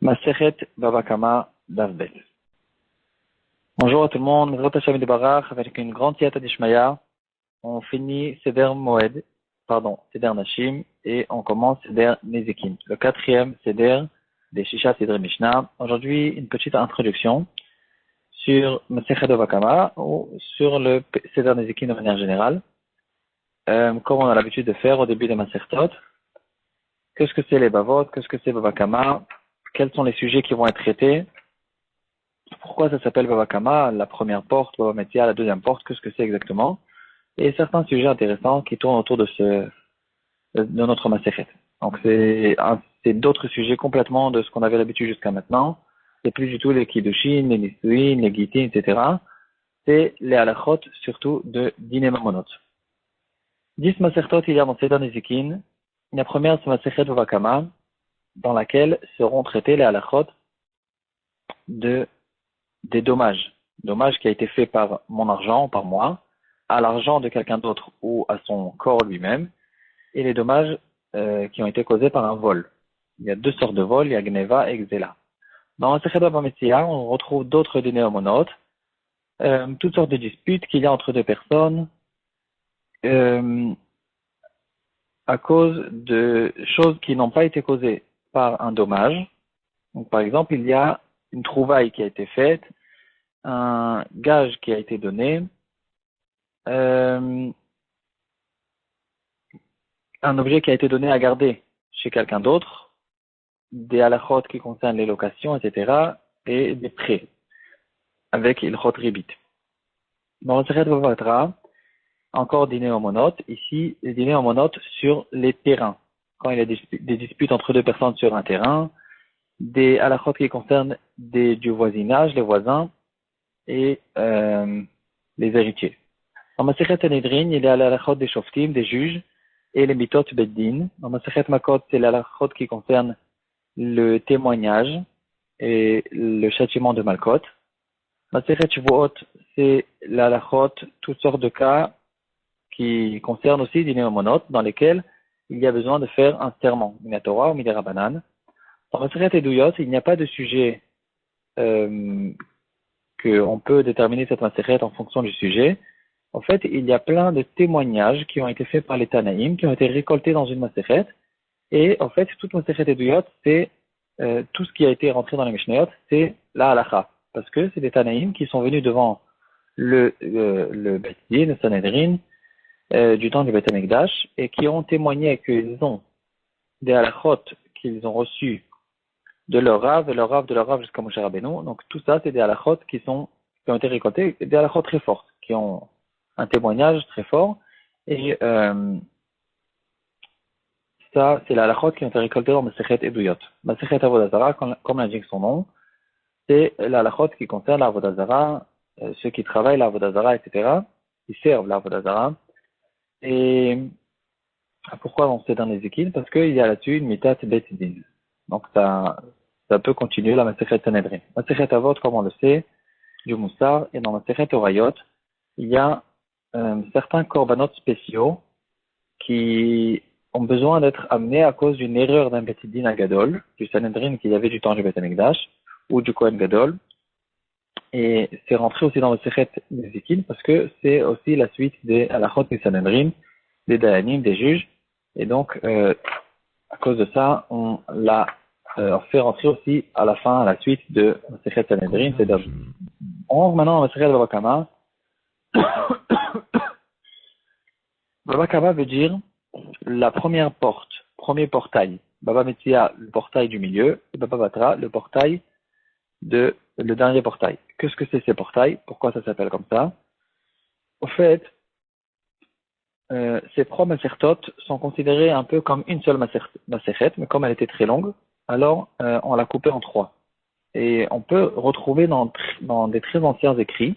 Masechet Baba Kama Daf Bet. Bonjour à tout le monde, Mezrat Hashem de Barach, avec une grande siyata d'Ishmaya. On finit Seder Moed, Seder Nashim, et on commence Seder Nezikin, le quatrième Seder des Shisha Seder Mishnah. Aujourd'hui, une petite introduction sur Masechet Baba Kama, ou sur le Seder Nezikin de manière générale, comme on a l'habitude de faire au début de Masertot. Qu'est-ce que c'est les Bavot, qu'est-ce que c'est Baba Kama, quels sont les sujets qui vont être traités, pourquoi ça s'appelle Baba Kama, la première porte, Baba Metzia, la deuxième porte, qu'est-ce que c'est exactement, et certains sujets intéressants qui tournent autour de notre Masechet. Donc c'est d'autres sujets complètement de ce qu'on avait l'habitude jusqu'à maintenant. C'est plus du tout les Kiddushin, les Nisuin, les Gitin, etc. C'est les halachot, surtout de Din et Mamonot. 10 Masertot il y a dans Seder Nezikin. La première, c'est Masechet Baba Kama, dans laquelle seront traités les halachot des dommages qui a été fait par mon argent, par moi, à l'argent de quelqu'un d'autre ou à son corps lui-même, et les dommages qui ont été causés par un vol. Il y a deux sortes de vols, il y a Gneva et Gzela. Dans Masechet Baba Metzia, on retrouve d'autres dinéomonotes, toutes sortes de disputes qu'il y a entre deux personnes, à cause de choses qui n'ont pas été causées par un dommage. Donc, par exemple, il y a une trouvaille qui a été faite, un gage qui a été donné, un objet qui a été donné à garder chez quelqu'un d'autre, des halachot qui concernent les locations, etc., et des prêts, avec ilchot ribit. Dans le Sechet Bava Batra, encore dîner en monote, ici, les dîners en monote sur les terrains. Quand il y a des disputes entre deux personnes sur un terrain, des halachot qui concernent du voisinage, les voisins, et les héritiers. Dans Masechet Sanhedrin, il y a l'halachot des shoftim, des juges, et les mitot beddin. Dans Masechet Makot, c'est l'halachot qui concerne le témoignage et le châtiment de Malkot. Masechet Shavuot, c'est l'halachot, toutes sortes de cas qui concernent aussi des néomonotes, dans lesquels il y a besoin de faire un serment, mina Torah ou midera banan. Dans Masechet Eduyot, il n'y a pas de sujet qu'on peut déterminer cette Masechet en fonction du sujet. En fait, il y a plein de témoignages qui ont été faits par les Tanaïm, qui ont été récoltés dans une Masechet. Et en fait, toute Masechet Eduyot, c'est tout ce qui a été rentré dans les Mishnayot, c'est la halacha. Parce que c'est des Tanaïm qui sont venus devant le Beit Din, le Sanhedrin, du temps du Beit HaMikdash, et qui ont témoigné qu'ils ont des halachot qu'ils ont reçus de leur Rav, et leur Rav de leur Rav jusqu'à Moshe Rabbeinu. Donc tout ça, c'est des halachot qui ont été récoltés, des halachot très fortes, qui ont un témoignage très fort. Et ça, c'est la halachot qui ont été récoltés dans Masechet Eduyot. Masechet Avodah Zara, comme l'indique son nom, c'est la halachot qui concerne l'Avodah Zara, ceux qui travaillent l'Avodah Zara, etc., qui servent l'Avodah Zara. Et pourquoi on sait dans les équipes? Parce qu'il y a là-dessus une mitat bet din. Donc ça peut continuer la Masechet Sanhedrin. Masechet Avot, comme on le sait, du Moussar, et dans Masechet Orayot, il y a certains korbanot spéciaux qui ont besoin d'être amenés à cause d'une erreur d'un bet din à Gadol, du Sanhedrin qu'il y avait du temps du Beit HaMikdash, ou du Kohen Gadol. Et c'est rentré aussi dans le Masechet Nezikin parce que c'est aussi la suite des halachot du Sanhedrin, des dayanim, des juges. Et donc, à cause de ça, on l'a fait rentrer aussi à la fin, à la suite de Masechet Sanhedrin. On rentre maintenant dans Masechet Baba Kama. Baba Kama veut dire la première porte, premier portail. Baba Metzia, le portail du milieu, et Baba Batra, le portail le dernier portail. Qu'est-ce que c'est ces portails? Pourquoi ça s'appelle comme ça? Au fait, ces trois masertot sont considérés un peu comme une seule masechet, mais comme elle était très longue, alors on l'a coupée en trois. Et on peut retrouver dans des très anciens écrits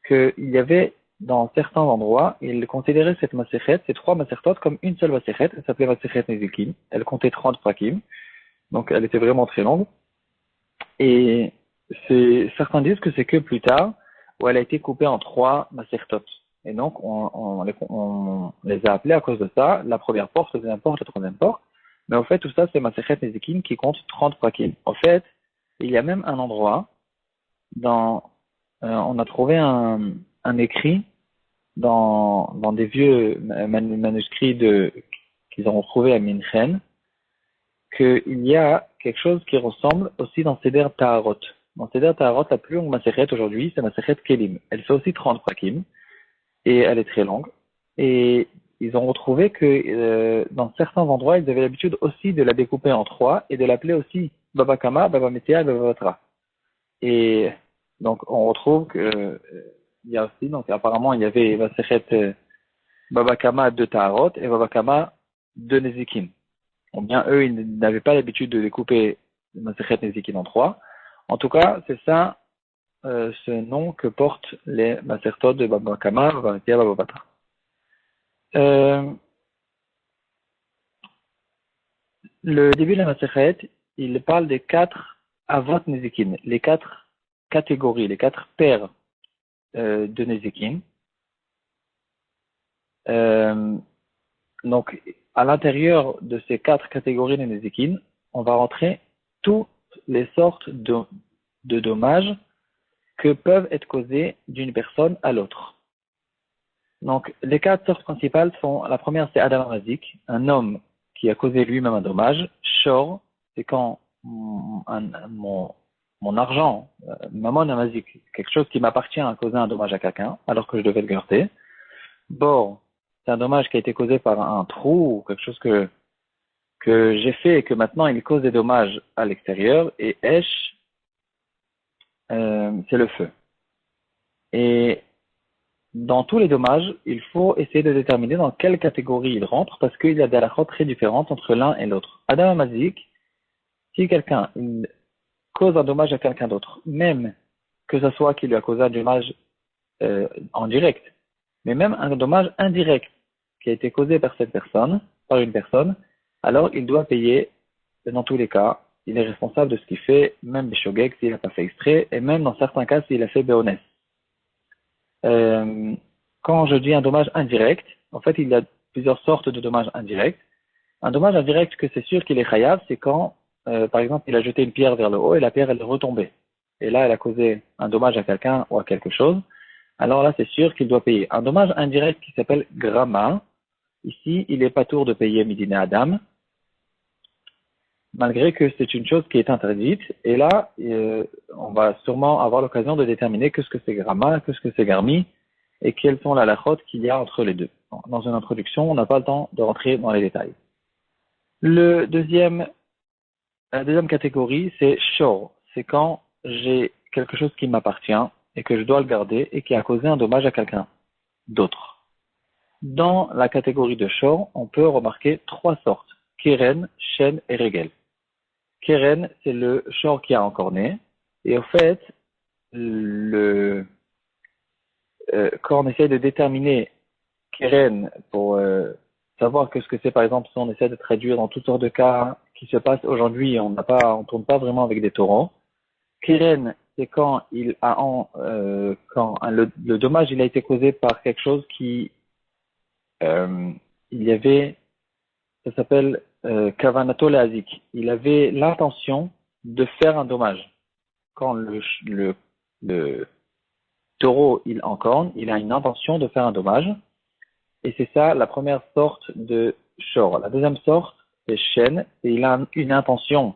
qu'il y avait dans certains endroits, ils considéraient cette masechet, ces trois masertot, comme une seule masechet. Elle s'appelait Masechet Nezikin. Elle comptait 30 prakim. Donc elle était vraiment très longue. Et certains disent que c'est que plus tard où elle a été coupée en trois masertot. Et donc, on les a appelés à cause de ça, la première porte, la deuxième porte, la troisième porte. Mais en fait, tout ça, c'est Masechet Nezikin qui compte 30 prakim. En fait, il y a même un endroit on a trouvé un écrit dans des vieux manuscrits qu'ils ont retrouvés à Minchen, qu'il y a quelque chose qui ressemble aussi dans Seder Taharot. Dans Seder Taharot, la plus longue Masechet aujourd'hui, c'est Masechet Kelim. Elle fait aussi 30 prakim, et elle est très longue. Et ils ont retrouvé que dans certains endroits, ils avaient l'habitude aussi de la découper en 3 et de l'appeler aussi Baba Kama, Baba Metia et Baba Batra. Et donc, on retrouve que il y a aussi, donc apparemment, il y avait Masechet Baba Kama de Taharot et Baba Kama de Nezikin. Ou bien, eux, ils n'avaient pas l'habitude de découper Masechet Nezikin en 3. En tout cas, c'est ça, ce nom que portent les Masertot de Baba Kama, Baba Metia, Baba Batra. Le début de la Masechet, il parle des 4 Avot Nezikin, les 4 catégories, les 4 paires de Nezikin. Donc, à l'intérieur de ces 4 catégories de Nezikin, on va rentrer toutes les sortes de dommages que peuvent être causés d'une personne à l'autre. Donc, les 4 sortes principales sont, la première c'est Adam Mazik, un homme qui a causé lui-même un dommage. Shor, c'est quand mon argent, Mammon Amazik, quelque chose qui m'appartient a causé un dommage à quelqu'un, alors que je devais le garder. Bor, c'est un dommage qui a été causé par un trou ou quelque chose que j'ai fait et que maintenant il cause des dommages à l'extérieur. Et Esh, c'est le feu. Et dans tous les dommages, il faut essayer de déterminer dans quelle catégorie il rentre parce qu'il y a des halachot très différentes entre l'un et l'autre. Adam Amazik, si quelqu'un cause un dommage à quelqu'un d'autre, même que ce soit qu'il lui a causé un dommage en direct, mais même un dommage indirect qui a été causé par par une personne, alors il doit payer dans tous les cas. Il est responsable de ce qu'il fait, même Bishogek s'il n'a pas fait exprès, et même dans certains cas s'il a fait Béonès. Quand je dis un dommage indirect, en fait il y a plusieurs sortes de dommages indirects. Un dommage indirect que c'est sûr qu'il est chayav, c'est quand, par exemple, il a jeté une pierre vers le haut et la pierre elle est retombée. Et là, elle a causé un dommage à quelqu'un ou à quelque chose. Alors là, c'est sûr qu'il doit payer. Un dommage indirect qui s'appelle Grama, ici, il n'est pas tour de payer Midine Adam, malgré que c'est une chose qui est interdite. Et là, on va sûrement avoir l'occasion de déterminer qu'est-ce que c'est Grama, qu'est-ce que c'est Garmi, et quelles sont la halachot qu'il y a entre les deux. Dans une introduction, on n'a pas le temps de rentrer dans les détails. La deuxième catégorie, c'est Shor. C'est quand j'ai quelque chose qui m'appartient et que je dois le garder et qui a causé un dommage à quelqu'un d'autre. Dans la catégorie de Shor, on peut remarquer 3 sortes. Keren, Shen et Regel. Keren, c'est le Shor qui a encore né. Et au fait, quand on essaie de déterminer Keren pour savoir que ce que c'est, par exemple, si on essaie de traduire dans toutes sortes de cas qui se passent aujourd'hui, on tourne pas vraiment avec des torrents. Keren, c'est quand le dommage il a été causé par quelque chose qui il y avait, ça s'appelle Kavanato Leazik. Il avait l'intention de faire un dommage. Quand le taureau il encorne, il a une intention de faire un dommage. Et c'est ça la première sorte de shor. La deuxième sorte, c'est shen, et il a une intention.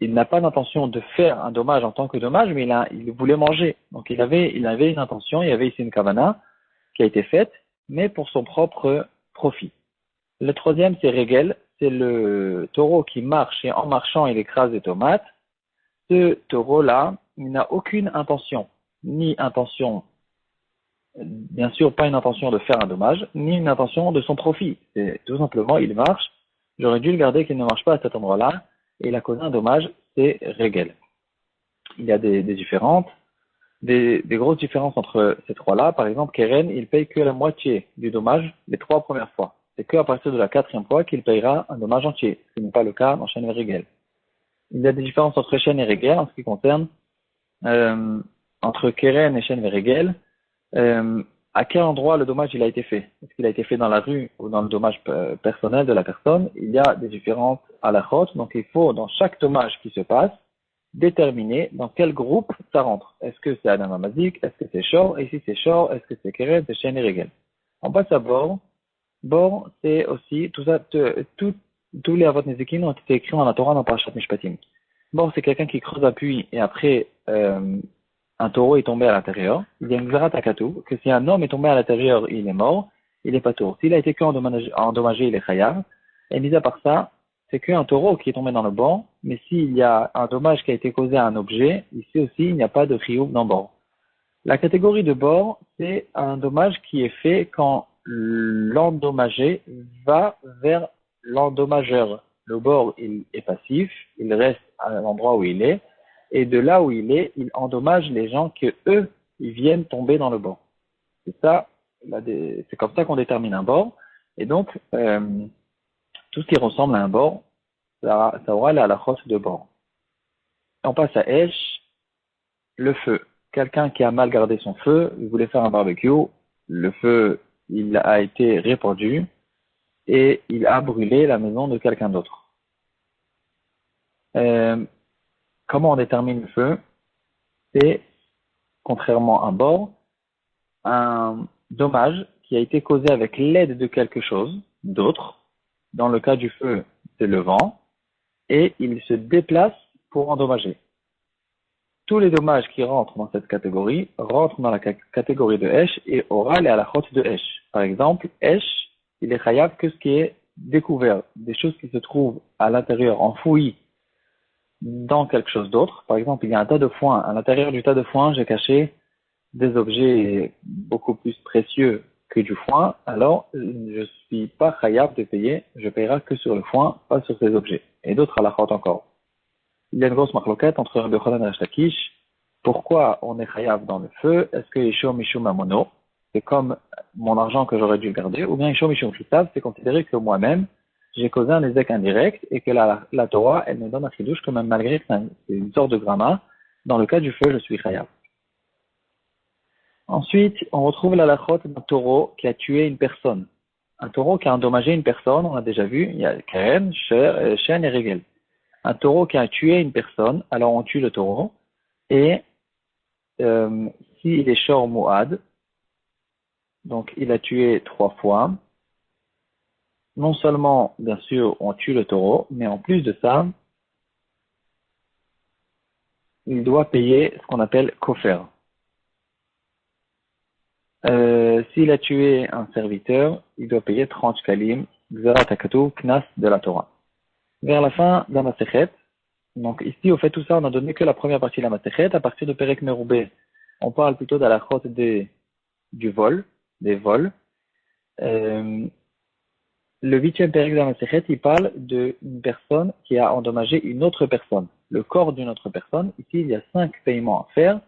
Il n'a pas d'intention de faire un dommage en tant que dommage, mais il voulait manger. Donc il avait une intention, il y avait ici une kavana qui a été faite, mais pour son propre profit. Le troisième, c'est regel, c'est le taureau qui marche et en marchant, il écrase des tomates. Ce taureau-là, il n'a aucune intention, ni intention, bien sûr pas une intention de faire un dommage, ni une intention de son profit. C'est tout simplement, il marche, j'aurais dû le garder qu'il ne marche pas à cet endroit-là, et il a causé un dommage, c'est regel. Il y a des grosses différences entre ces trois-là. Par exemple, Keren, il paye que la moitié du dommage les 3 premières fois. C'est qu'à partir de la 4e fois qu'il payera un dommage entier, ce qui n'est pas le cas dans Shen et Regel. Il y a des différences entre Shen et Regel en ce qui concerne entre Keren et Shen et Regel. à quel endroit le dommage il a été fait. Est-ce qu'il a été fait dans la rue ou dans le dommage personnel de la personne? Il y a des différentes halakhot, donc il faut, dans chaque dommage qui se passe, déterminer dans quel groupe ça rentre. Est-ce que c'est Adam Amazik? Est-ce que c'est Shor? Et si c'est Shor, est-ce que c'est Keren? C'est Shen et Regel. On passe à Bor. Bor, c'est aussi, tout ça, tous les Avot Nezikin ont été écrits dans la Torah dans Parashat Mishpatim. Bor, c'est quelqu'un qui creuse un puits et après, un taureau est tombé à l'intérieur. Il y a une Gzarat Akatu, que si un homme est tombé à l'intérieur, il est mort, il est pas tour. S'il a été endommagé, il est Chayav. Et mis à part ça, c'est qu'un taureau qui est tombé dans le bord, mais s'il y a un dommage qui a été causé à un objet, ici aussi, il n'y a pas de chiyuv dans bord. La catégorie de bord, c'est un dommage qui est fait quand l'endommagé va vers l'endommageur. Le bord, il est passif, il reste à l'endroit où il est, et de là où il est, il endommage les gens que eux, ils viennent tomber dans le bord. C'est ça, c'est comme ça qu'on détermine un bord. Et donc, tout ce qui ressemble à un bord, ça aura la halachot de bord. On passe à Esh, le feu. Quelqu'un qui a mal gardé son feu, il voulait faire un barbecue, le feu, il a été répandu et il a brûlé la maison de quelqu'un d'autre. Comment on détermine le feu? C'est, contrairement à un bord, un dommage qui a été causé avec l'aide de quelque chose d'autre. Dans le cas du feu, c'est le vent, et il se déplace pour endommager. Tous les dommages qui rentrent dans cette catégorie rentrent dans la catégorie de Esh et aura les halachot de Esh. Par exemple, Esh, il est chayav que ce qui est découvert, des choses qui se trouvent à l'intérieur, enfouies dans quelque chose d'autre. Par exemple, il y a un tas de foin. À l'intérieur du tas de foin, j'ai caché des objets beaucoup plus précieux que du foin. Alors, je suis pas chayav de payer, je paierai que sur le foin, pas sur ces objets. Et d'autres halachot encore. Il y a une grosse marloquette entre Rabbi Yochanan et Resh Lakish. Pourquoi on est chayav dans le feu? Est-ce que Yishom Mishum Amono, c'est comme mon argent que j'aurais dû garder, ou bien Yishom Mishum Chutav, c'est considéré que moi-même, j'ai causé un ézek indirect et que la Torah, elle me donne un chidouche que même malgré que c'est une sorte de gramma, dans le cas du feu, je suis chayav. Ensuite, on retrouve la halachot d'un taureau qui a tué une personne. Un taureau qui a endommagé une personne, on a déjà vu, il y a Keren, Shen et Regel. Un taureau qui a tué une personne, alors on tue le taureau, et s'il est shor mu'ad, donc il a tué 3 fois, non seulement, bien sûr, on tue le taureau, mais en plus de ça, il doit payer ce qu'on appelle kofer. S'il a tué un serviteur, il doit payer 30 kalim, gzarat hakatu, knas de la Torah. Vers la fin de la Masechet, donc ici, au fait, tout ça, on n'a donné que la première partie de la Masechet. À partir de Perek Meroubé, on parle plutôt de la chôte du vol, des vols. Le 8e Perek de la Masechet, il parle d'une personne qui a endommagé une autre personne, le corps d'une autre personne. Ici, il y a 5 paiements à faire.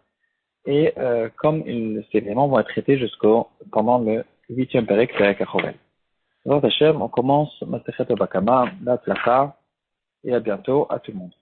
Et comme ces paiements vont être traités pendant le 8e Perek, Perek Achovel. Hashem, on commence Masechet Bakama, Batzlacha, et à bientôt à tout le monde.